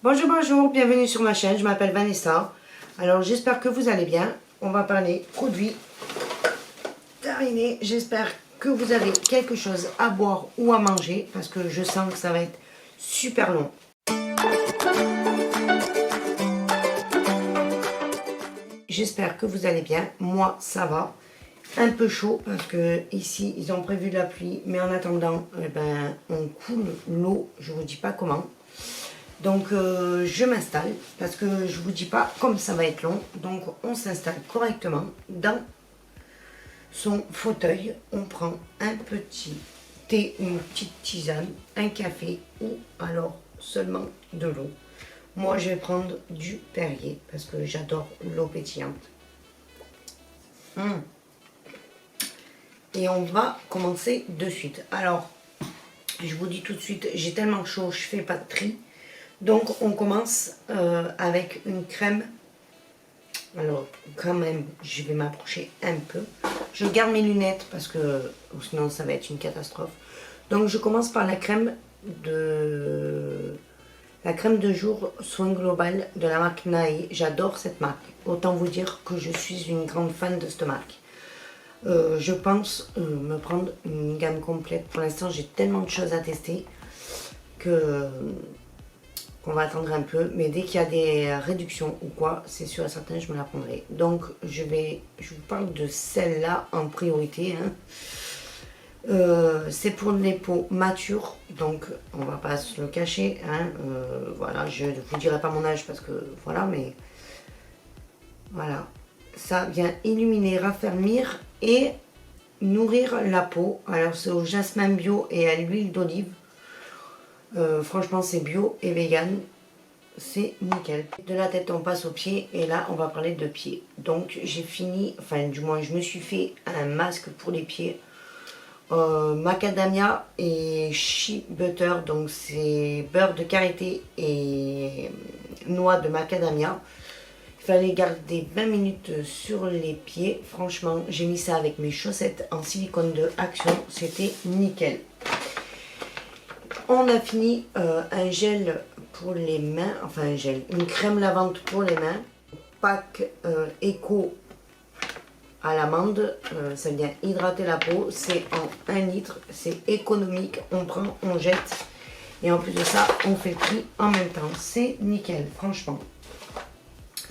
Bonjour, bonjour, bienvenue sur ma chaîne, je m'appelle Vanessa. Alors j'espère que vous allez bien. On va parler produits terminés. J'espère que vous avez quelque chose à boire ou à manger parce que je sens que ça va être super long. J'espère que vous allez bien. Moi, ça va. Un peu chaud parce que ici, ils ont prévu de la pluie. Mais en attendant, on coule l'eau. Je vous dis pas comment. Donc, je m'installe parce que je vous dis pas comme ça va être long. Donc, on s'installe correctement dans son fauteuil. On prend un petit thé, une petite tisane, un café ou alors seulement de l'eau. Moi, je vais prendre du Perrier parce que j'adore l'eau pétillante. Et on va commencer de suite. Alors, je vous dis tout de suite, j'ai tellement chaud, je fais pas de tri. Donc, on commence avec une crème. Alors, quand même, je vais m'approcher un peu. Je garde mes lunettes parce que sinon, ça va être une catastrophe. Donc, je commence par la crème de jour Soin Global de la marque Nae. J'adore cette marque. Autant vous dire que je suis une grande fan de cette marque. Je pense me prendre une gamme complète. Pour l'instant, j'ai tellement de choses à tester qu'on va attendre un peu. Mais dès qu'il y a des réductions ou quoi, c'est sûr et certain, je me la prendrai. Donc, je vous parle de celle-là en priorité. C'est pour les peaux matures, donc on va pas se le cacher. Voilà, je ne vous dirai pas mon âge parce que voilà, mais voilà. Ça vient illuminer, raffermir et nourrir la peau. Alors c'est au jasmin bio et à l'huile d'olive. Franchement c'est bio et vegan. C'est nickel. De la tête on passe aux pieds et là on va parler de pieds. Donc j'ai fini, enfin du moins je me suis fait un masque pour les pieds. Macadamia et shea butter, donc c'est beurre de karité et noix de macadamia. Il fallait garder 20 minutes sur les pieds. Franchement, j'ai mis ça avec mes chaussettes en silicone de Action. C'était nickel. On a fini un gel pour les mains. Enfin un gel, une crème lavante pour les mains. Pack Eco à l'amande. Ça vient hydrater la peau. C'est en 1 litre. C'est économique. On prend, on jette. Et en plus de ça, on fait le prix en même temps. C'est nickel, franchement.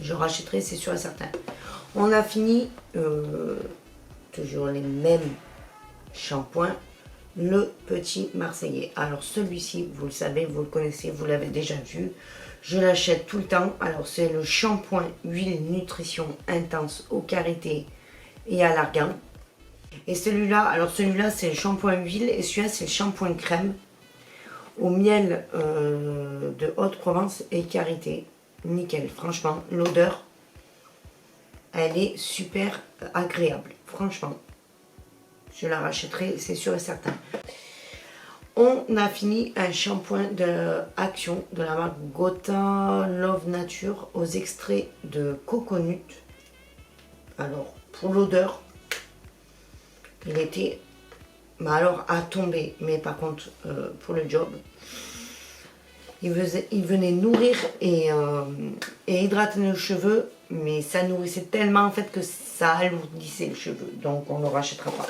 Je rachèterai, c'est sûr et certain. On a fini, toujours les mêmes shampoings, le petit Marseillais. Alors celui-ci, vous le savez, vous le connaissez, vous l'avez déjà vu. Je l'achète tout le temps. Alors c'est le shampoing huile nutrition intense au karité et à l'argan. Et celui-là, alors celui-là c'est le shampoing huile et celui-là c'est le shampoing crème au miel de Haute-Provence et karité. Nickel, franchement, l'odeur, elle est super agréable, franchement. Je la rachèterai, c'est sûr et certain. On a fini un shampoing de Action de la marque Gotha Love Nature aux extraits de coconut. Alors, pour l'odeur, il était, alors à tomber, mais par contre, pour le job, il venait nourrir et hydrater nos cheveux, mais ça nourrissait tellement en fait que ça alourdissait les cheveux, donc on ne le rachètera pas.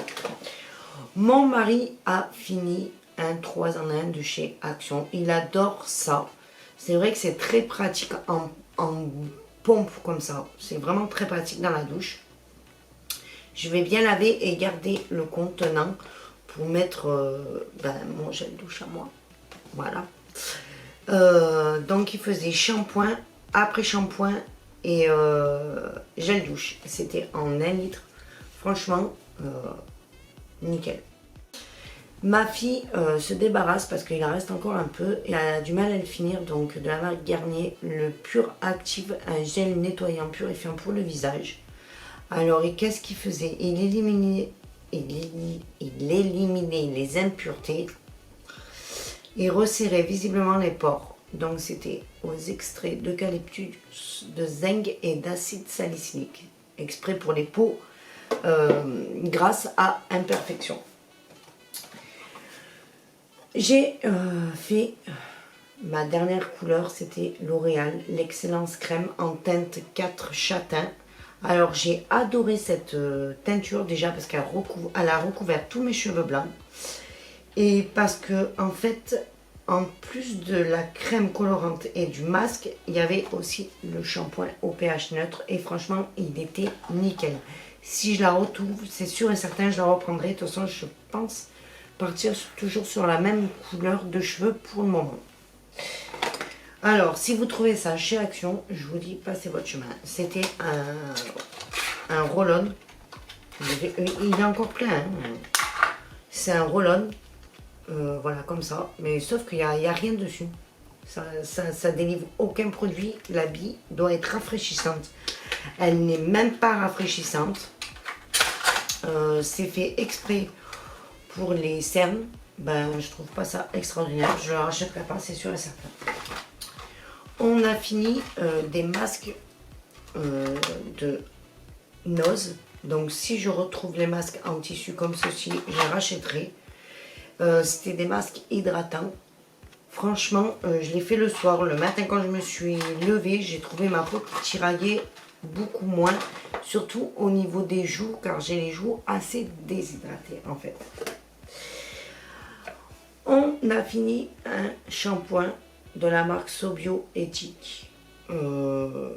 Mon mari a fini un 3 en 1 de chez Action, il adore ça. C'est vrai que c'est très pratique en pompe comme ça, c'est vraiment très pratique dans la douche. Je vais bien laver et garder le contenant pour mettre mon gel douche à moi, voilà. Donc il faisait shampoing, après shampoing et gel douche. C'était en 1 litre. Franchement, nickel. Ma fille se débarrasse parce qu'il en reste encore un peu et elle a du mal à le finir. Donc de la marque Garnier, le Pure Active, un gel nettoyant purifiant pour le visage. Alors et qu'est-ce qu'il faisait? Il éliminait les impuretés et resserrer visiblement les pores. Donc c'était aux extraits d'eucalyptus, de zinc et d'acide salicylique, exprès pour les peaux grasses à imperfection. J'ai fait ma dernière couleur, c'était L'Oréal, l'Excellence Crème en teinte 4 châtain. Alors j'ai adoré cette teinture déjà parce qu'elle a recouvert tous mes cheveux blancs. Et parce que en fait, en plus de la crème colorante et du masque, il y avait aussi le shampoing au pH neutre. Et franchement, il était nickel. Si je la retrouve, c'est sûr et certain, je la reprendrai. De toute façon, je pense partir toujours sur la même couleur de cheveux pour le moment. Alors, si vous trouvez ça chez Action, je vous dis, passez votre chemin. C'était un roll-on. Il est encore plein. Hein. C'est un roll-on. Voilà, comme ça. Mais sauf qu'il n'y a rien dessus. Ça délivre aucun produit. La bille doit être rafraîchissante. Elle n'est même pas rafraîchissante. C'est fait exprès pour les cernes. Ben, je trouve pas ça extraordinaire. Je ne le rachèterai pas, c'est sûr et certain. On a fini des masques de Nose. Donc si je retrouve les masques en tissu comme ceci, je les rachèterai. C'était des masques hydratants. Franchement, je l'ai fait le soir. Le matin quand je me suis levée, j'ai trouvé ma peau qui tiraillait beaucoup moins. Surtout au niveau des joues, car j'ai les joues assez déshydratées en fait. On a fini un shampoing de la marque Sobio Éthique. Alors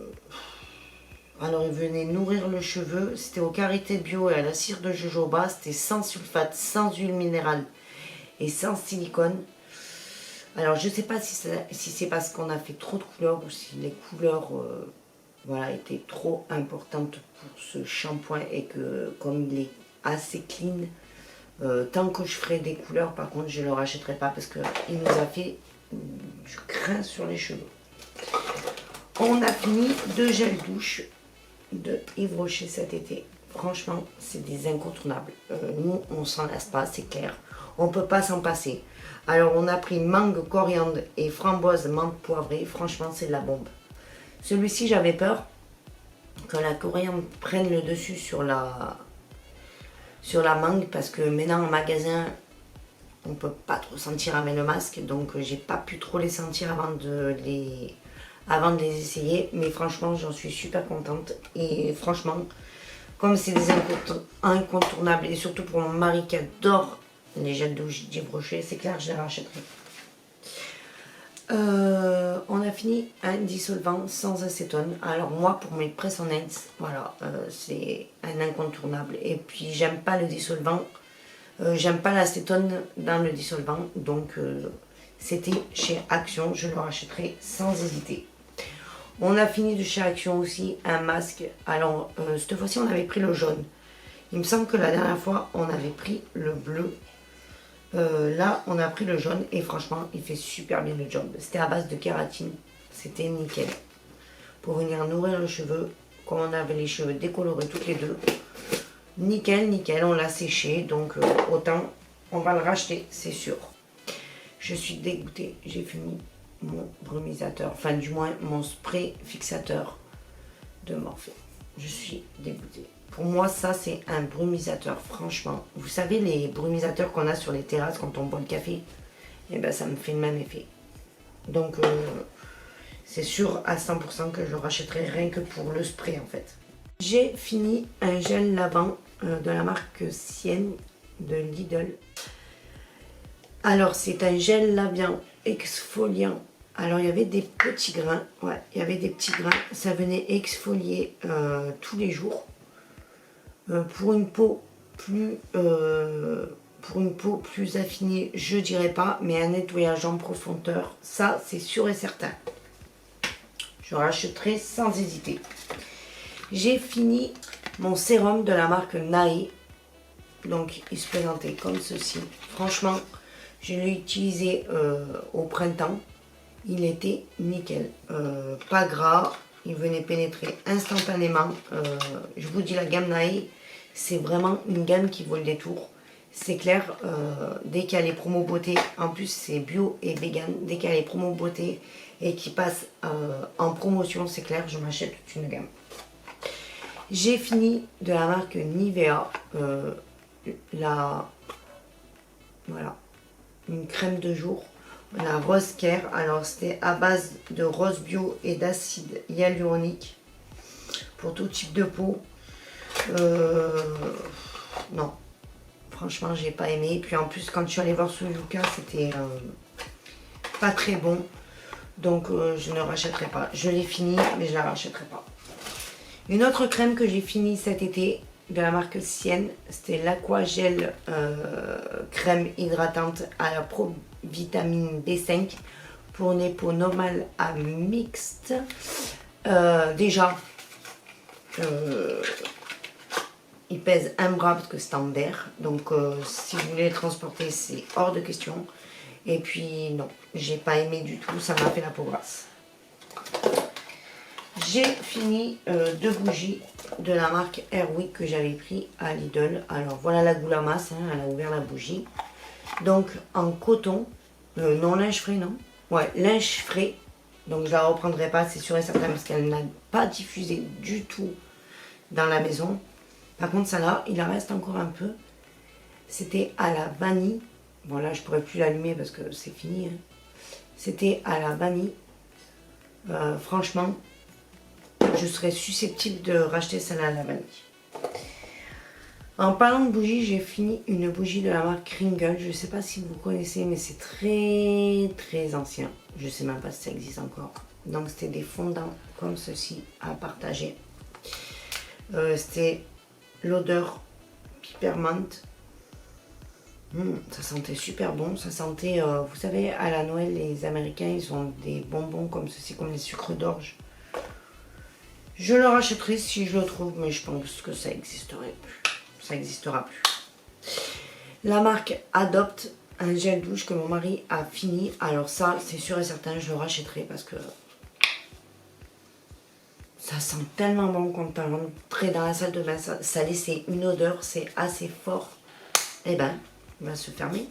il venait nourrir le cheveu. C'était au karité bio et à la cire de jojoba. C'était sans sulfate, sans huile minérale et sans silicone. Alors je ne sais pas si c'est parce qu'on a fait trop de couleurs ou si les couleurs voilà, étaient trop importantes pour ce shampoing et que comme il est assez clean, tant que je ferai des couleurs, par contre je ne le rachèterai pas parce qu'il nous a fait du crin sur les cheveux. On a fini 2 gels douche de Yves Rocher cet été. Franchement, c'est des incontournables. Nous, on s'en lasse pas, c'est clair. On ne peut pas s'en passer. Alors, on a pris mangue, coriandre et framboise, menthe poivrée. Franchement, c'est de la bombe. Celui-ci, j'avais peur que la coriandre prenne le dessus sur la mangue parce que maintenant, en magasin, on ne peut pas trop sentir avec le masque. Donc, j'ai pas pu trop les sentir avant de les essayer, mais franchement j'en suis super contente. Et franchement, comme c'est des incontournables et surtout pour mon mari qui adore les gels douche d'Yves Rocher, c'est clair, je les rachèterai. On a fini un dissolvant sans acétone. Alors moi, pour mes press on ends, voilà, c'est un incontournable. Et puis j'aime pas le dissolvant, j'aime pas l'acétone dans le dissolvant, donc c'était chez Action, je le rachèterai sans hésiter. On a fini de chez Action aussi un masque. Alors, cette fois-ci, on avait pris le jaune. Il me semble que la dernière fois, on avait pris le bleu. Là, on a pris le jaune et franchement, il fait super bien le job. C'était à base de kératine. C'était nickel. Pour venir nourrir le cheveu, comme on avait les cheveux décolorés toutes les deux. Nickel, nickel. On l'a séché, donc autant on va le racheter, c'est sûr. Je suis dégoûtée. J'ai fini mon brumisateur, enfin du moins mon spray fixateur de Morphe. Je suis dégoûtée. Pour moi, ça c'est un brumisateur, franchement. Vous savez les brumisateurs qu'on a sur les terrasses quand on boit le café? Et ben ça me fait le même effet. Donc c'est sûr à 100% que je le rachèterai rien que pour le spray en fait. J'ai fini un gel lavant de la marque Sienne de Lidl. Alors c'est un gel lavant exfoliant. Alors il y avait des petits grains, ouais, il y avait des petits grains, ça venait exfolier tous les jours. Pour une peau plus affinée, je dirais pas, mais un nettoyage en profondeur, ça c'est sûr et certain. Je rachèterai sans hésiter. J'ai fini mon sérum de la marque Nae. Donc il se présentait comme ceci. Franchement, je l'ai utilisé au printemps. Il était nickel. Pas gras. Il venait pénétrer instantanément. Je vous dis, la gamme Nae, c'est vraiment une gamme qui vaut le détour. C'est clair, dès qu'il y a les promos beauté, en plus c'est bio et vegan, dès qu'il y a les promos beauté et qui passent en promotion, c'est clair, je m'achète toute une gamme. J'ai fini de la marque Nivea, voilà, une crème de jour. la Rose Care. Alors c'était à base de rose bio et d'acide hyaluronique pour tout type de peau. Non, franchement j'ai pas aimé. Puis en plus quand je suis allée voir sur Yuka, c'était pas très bon. Donc je ne rachèterai pas. Je l'ai fini mais je la rachèterai pas. Une autre crème que j'ai fini cet été de la marque Sienne, c'était l'Aquagel crème hydratante à la provitamine B5 pour une peau normale à mixte. Déjà, il pèse 1 bras parce que c'est en verre. Donc si vous voulez le transporter, c'est hors de question. Et puis non, j'ai pas aimé du tout, ça m'a fait la peau grasse. J'ai fini 2 bougies de la marque Airwick que j'avais pris à Lidl. Alors voilà la goulamas, hein, elle a ouvert la bougie. Donc en coton, non linge frais, non. Ouais, linge frais. Donc je la reprendrai pas, c'est sûr et certain, parce qu'elle n'a pas diffusé du tout dans la maison. Par contre, ça là, il en reste encore un peu. C'était à la vanille. Bon là, je pourrais plus l'allumer parce que c'est fini. Hein. C'était à la vanille. Franchement, je serais susceptible de racheter celle-là à la vanille. En parlant de bougies, j'ai fini une bougie de la marque Kringle. Je ne sais pas si vous connaissez, mais c'est très ancien. Je ne sais même pas si ça existe encore. Donc c'était des fondants comme ceci à partager. C'était l'odeur peppermint. Ça sentait super bon. Ça sentait, vous savez, à la Noël, les Américains, ils ont des bonbons comme ceci, comme les sucres d'orge. Je le rachèterai si je le trouve, mais je pense que ça n'existerait plus. Ça n'existera plus. La marque Adopt, un gel douche que mon mari a fini. Alors ça, c'est sûr et certain, je le rachèterai parce que ça sent tellement bon quand on rentrait dans la salle de bain. Ça laissait une odeur, c'est assez fort. Eh ben, il va se fermer.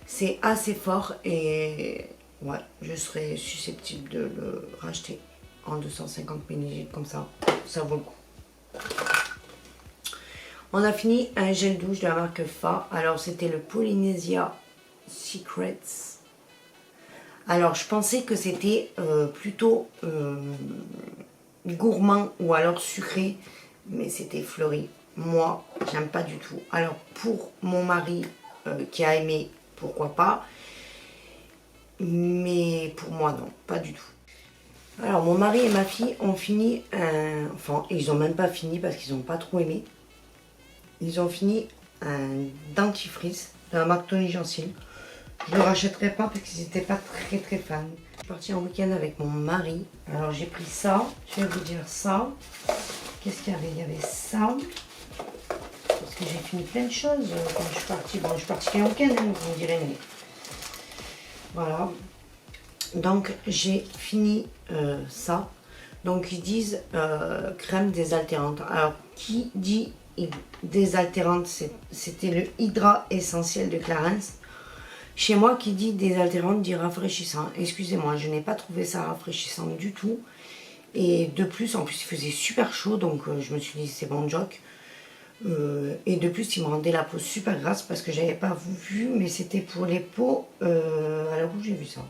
C'est assez fort et ouais, je serais susceptible de le racheter en 250 ml comme ça. Ça vaut le coup. On a fini un gel douche de la marque Fa. Alors c'était le Polynesia Secrets. Alors je pensais que c'était plutôt gourmand ou alors sucré, mais c'était fleuri. Moi, j'aime pas du tout. Alors pour mon mari qui a aimé, pourquoi pas. Mais pour moi non, pas du tout. Alors mon mari et ma fille ont fini enfin ils n'ont même pas fini parce qu'ils n'ont pas trop aimé. Ils ont fini un dentifrice de la marque Tony Gentil. Je ne le rachèterai pas parce qu'ils n'étaient pas très fans. Je suis partie en week-end avec mon mari. Alors j'ai pris ça. Je vais vous dire ça. Qu'est-ce qu'il y avait? Il y avait ça. Parce que j'ai fini plein de choses quand je suis partie. Bon, je suis partie qu'un week-end, hein, vous me direz. Mais... voilà. Donc j'ai fini ça. Donc ils disent crème désaltérante. Alors qui dit désaltérante, c'était le Hydra essentiel de Clarins. Chez moi, qui dit désaltérante dit rafraîchissant. Excusez-moi, je n'ai pas trouvé ça rafraîchissant du tout. Et de plus, en plus, il faisait super chaud, donc je me suis dit c'est bon joke. Et de plus, il me rendait la peau super grasse parce que j'avais pas vu, mais c'était pour les peaux. Alors où j'ai vu ça?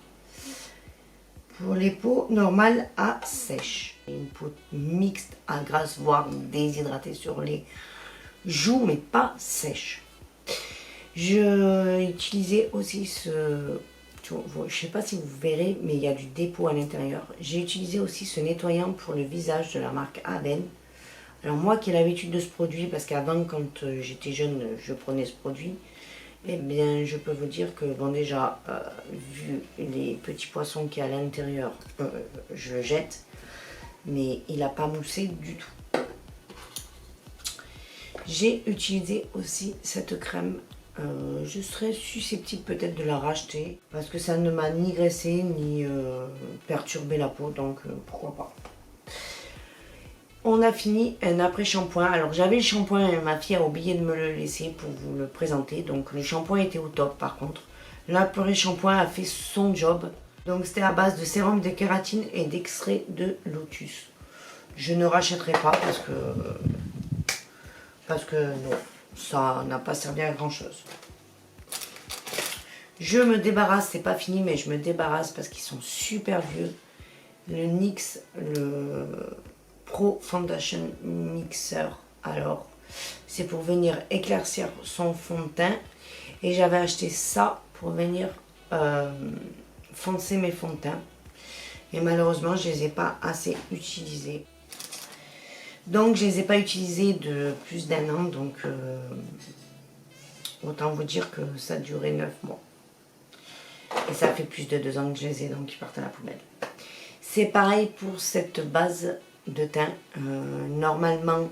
Pour les peaux normales à sèche. Une peau mixte à grasse, voire déshydratée sur les joues, mais pas sèche. Je utilisais aussi ce... je ne sais pas si vous verrez, mais il y a du dépôt à l'intérieur. J'ai utilisé aussi ce nettoyant pour le visage de la marque Aven. Alors moi qui ai l'habitude de ce produit, parce qu'avant quand j'étais jeune, je prenais ce produit, eh bien je peux vous dire que, bon déjà, vu les petits poissons qu'il y a à l'intérieur, je le jette, mais il n'a pas moussé du tout. J'ai utilisé aussi cette crème. Je serais susceptible peut-être de la racheter parce que ça ne m'a ni graissé ni perturbé la peau, donc pourquoi pas. On a fini un après-shampoing. Alors j'avais le shampoing et ma fille a oublié de me le laisser pour vous le présenter. Donc le shampoing était au top par contre. L'après-shampoing a fait son job. Donc c'était à base de sérum de kératine et d'extrait de lotus. Je ne rachèterai pas parce que non, ça n'a pas servi à grand chose. Je me débarrasse, c'est pas fini, mais je me débarrasse parce qu'ils sont super vieux. Le NYX, le Pro Foundation Mixer. Alors, c'est pour venir éclaircir son fond de teint. Et j'avais acheté ça pour venir foncer mes fonds de teint. Et malheureusement, je ne les ai pas assez utilisés. Donc, je ne les ai pas utilisés de plus d'1 an. Donc, autant vous dire que ça a duré 9 mois. Et ça fait plus de 2 ans que je les ai, donc ils partent à la poubelle. C'est pareil pour cette base de teint. Normalement,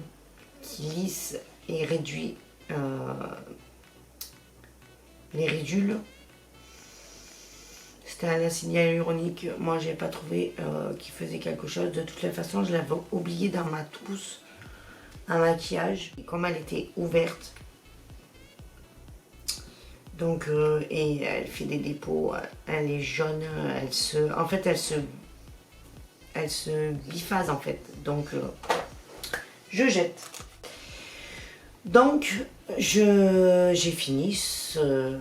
qui lisse et réduit les ridules. C'était un acide hyaluronique. Moi, j'ai pas trouvé qu'il faisait quelque chose. De toutes les façons, je l'avais oublié dans ma trousse à maquillage. Et comme elle était ouverte, donc, et elle fait des dépôts, elle est jaune, en fait, elle se biphase en fait. Donc, je jette. Donc, j'ai fini ce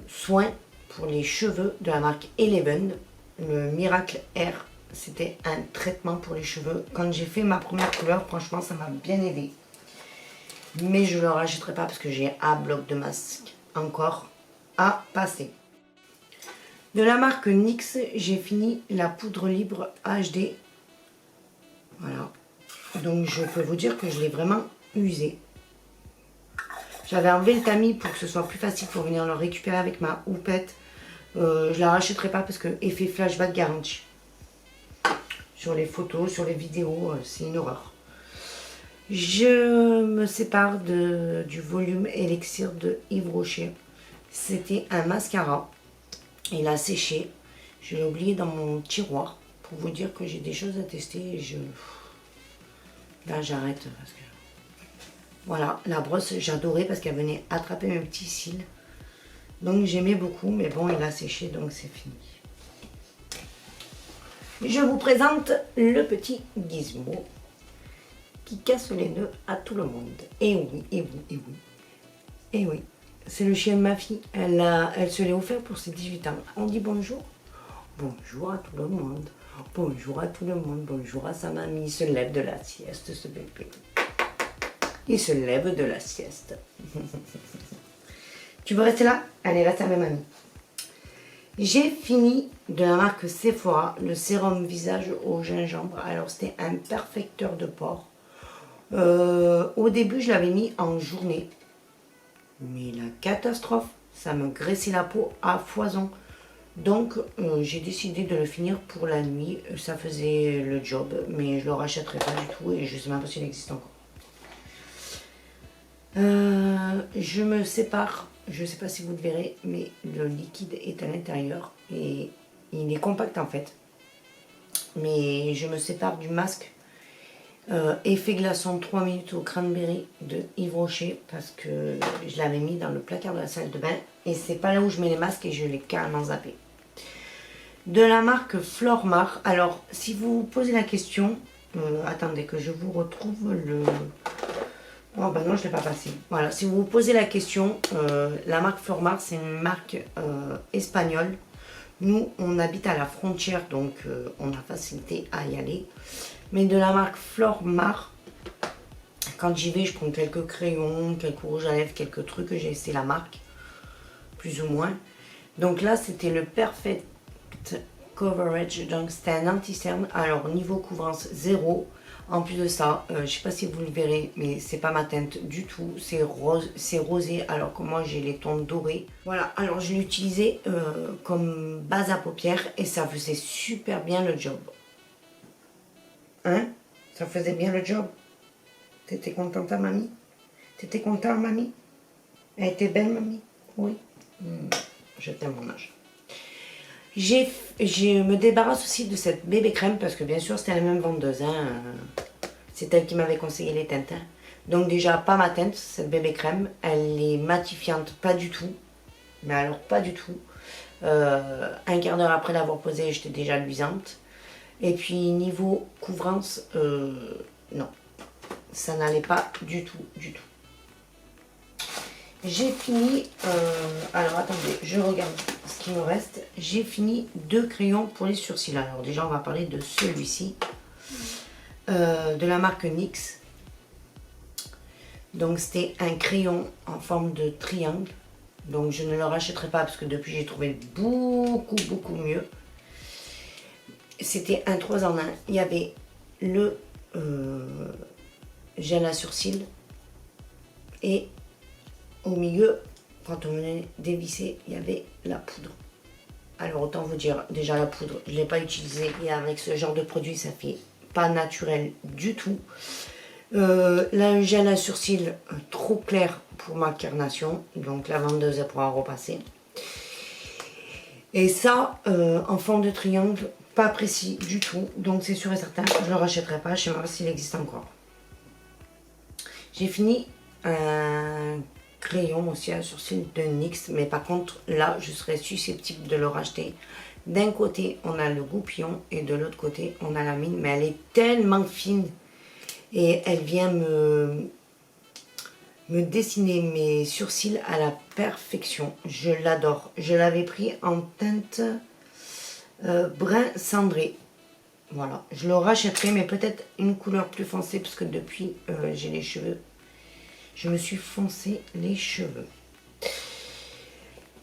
soin pour les cheveux de la marque Eleven, le Miracle Air. C'était un traitement pour les cheveux. Quand j'ai fait ma première couleur, franchement, ça m'a bien aidé. Mais je ne le rachèterai pas parce que j'ai un bloc de masque encore à passer. De la marque NYX, j'ai fini la poudre libre HD. Voilà. Donc je peux vous dire que je l'ai vraiment usée. J'avais enlevé le tamis pour que ce soit plus facile pour venir le récupérer avec ma houppette. Je la rachèterai pas parce que effet flashback garanti. Sur les photos, sur les vidéos, c'est une horreur. Je me sépare du volume élixir de Yves Rocher. C'était un mascara. Il a séché. Je l'ai oublié dans mon tiroir pour vous dire que j'ai des choses à tester. Et là, j'arrête parce que... Voilà, la brosse, j'adorais parce qu'elle venait attraper mes petits cils. Donc, j'aimais beaucoup, mais bon, il a séché, donc c'est fini. Je vous présente le petit Gizmo qui casse les nœuds à tout le monde. Et oui, et oui, et oui. Et oui, c'est le chien de ma fille. Elle se l'est offert pour ses 18 ans. On dit bonjour. Bonjour à tout le monde. Bonjour à tout le monde. Bonjour à sa mamie. Il se lève de la sieste, ce bébé. Il se lève de la sieste. Tu veux rester là? Allez, reste à ma mamie. J'ai fini de la marque Sephora, le sérum visage au gingembre. Alors, c'était un perfecteur de pores. Au début, je l'avais mis en journée. Mais la catastrophe, ça me graissait la peau à foison. Donc, j'ai décidé de le finir pour la nuit. Ça faisait le job, mais je ne le rachèterai pas du tout et je ne sais même pas s'il existe encore. Je me sépare, je ne sais pas si vous le verrez, mais le liquide est à l'intérieur et il est compact en fait. Mais je me sépare du masque effet glaçon 3 minutes au cranberry de Yves Rocher parce que je l'avais mis dans le placard de la salle de bain et c'est pas là où je mets les masques et je l'ai carrément zappé. De la marque Flormar. Alors, si vous vous posez la question, attendez que je vous retrouve le... Oh ben non, je ne l'ai pas passé. Voilà, si vous vous posez la question, la marque Flormar, c'est une marque espagnole. Nous, on habite à la frontière, donc on a facilité à y aller. Mais de la marque Flormar, quand j'y vais, je prends quelques crayons, quelques rouges à lèvres, quelques trucs. J'ai essayé la marque, plus ou moins. Donc là, c'était le Perfect Coverage. Donc c'était un anti-cerne. Alors, niveau couvrance, 0. En plus de ça, je ne sais pas si vous le verrez, mais c'est pas ma teinte du tout. C'est rose, c'est rosé, alors que moi j'ai les tons dorés. Voilà, alors je l'ai utilisé comme base à paupières et ça faisait super bien le job. Hein? Ça faisait bien le job? T'étais contente, mamie? T'étais contente, mamie? Elle était belle, mamie? Oui. Je t'aime, mon âge. Je me débarrasse aussi de cette bébé crème parce que bien sûr c'était la même vendeuse. Hein. C'est elle qui m'avait conseillé les teintes. Hein. Donc déjà pas ma teinte, cette bébé crème. Elle est matifiante, pas du tout. Mais alors pas du tout. Un quart d'heure après l'avoir posée, j'étais déjà luisante. Et puis niveau couvrance, non. Ça n'allait pas du tout, du tout. j'ai fini, alors attendez, je regarde ce qu'il me reste. J'ai fini 2 crayons pour les sourcils. Alors déjà, on va parler de celui-ci, de la marque NYX. Donc c'était un crayon en forme de triangle. Donc je ne le rachèterai pas parce que depuis j'ai trouvé beaucoup mieux. C'était un 3 en 1. Il y avait le gel à sourcils et au milieu, quand on venait dévisser, il y avait la poudre. Alors autant vous dire, déjà la poudre, je ne l'ai pas utilisée et avec ce genre de produit, ça fait pas naturel du tout. Là, gel à sourcils trop clair pour ma carnation, donc la vendeuse elle pourra repasser. Et ça, en forme de triangle, pas précis du tout, donc c'est sûr et certain, je ne le rachèterai pas, je ne sais pas s'il existe encore. J'ai fini un crayon aussi à sourcils de NYX, mais par contre là je serais susceptible de le racheter. D'un côté on a le goupillon et de l'autre côté on a la mine, mais elle est tellement fine et elle vient me dessiner mes sourcils à la perfection. Je l'adore. Je l'avais pris en teinte brun cendré. Voilà, je le rachèterai, mais peut-être une couleur plus foncée parce que depuis j'ai les cheveux. Je me suis foncé les cheveux.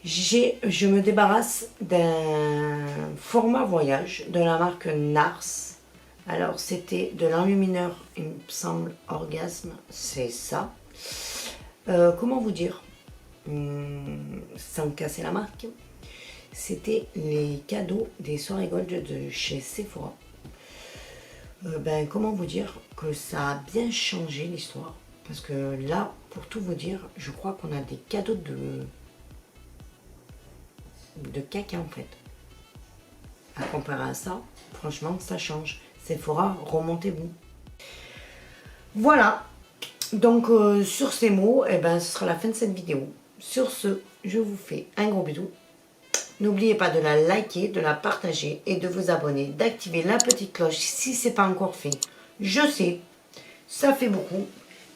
Je me débarrasse d'un format voyage de la marque NARS. Alors c'était de l'enlumineur, il me semble, Orgasme, c'est ça. Comment vous dire, sans casser la marque, c'était les cadeaux des soirées gold de chez Sephora. Comment vous dire que ça a bien changé l'histoire. Parce que là, pour tout vous dire, je crois qu'on a des cadeaux de caca en fait. À comparer à ça, franchement, ça change. Sephora, remontez-vous. Voilà. Donc, sur ces mots, ce sera la fin de cette vidéo. Sur ce, je vous fais un gros bisou. N'oubliez pas de la liker, de la partager et de vous abonner, d'activer la petite cloche si ce n'est pas encore fait. Je sais, ça fait beaucoup.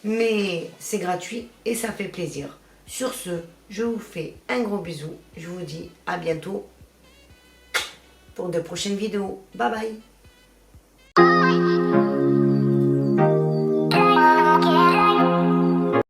Mais c'est gratuit et ça fait plaisir. Sur ce, je vous fais un gros bisou. Je vous dis à bientôt pour de prochaines vidéos. Bye bye.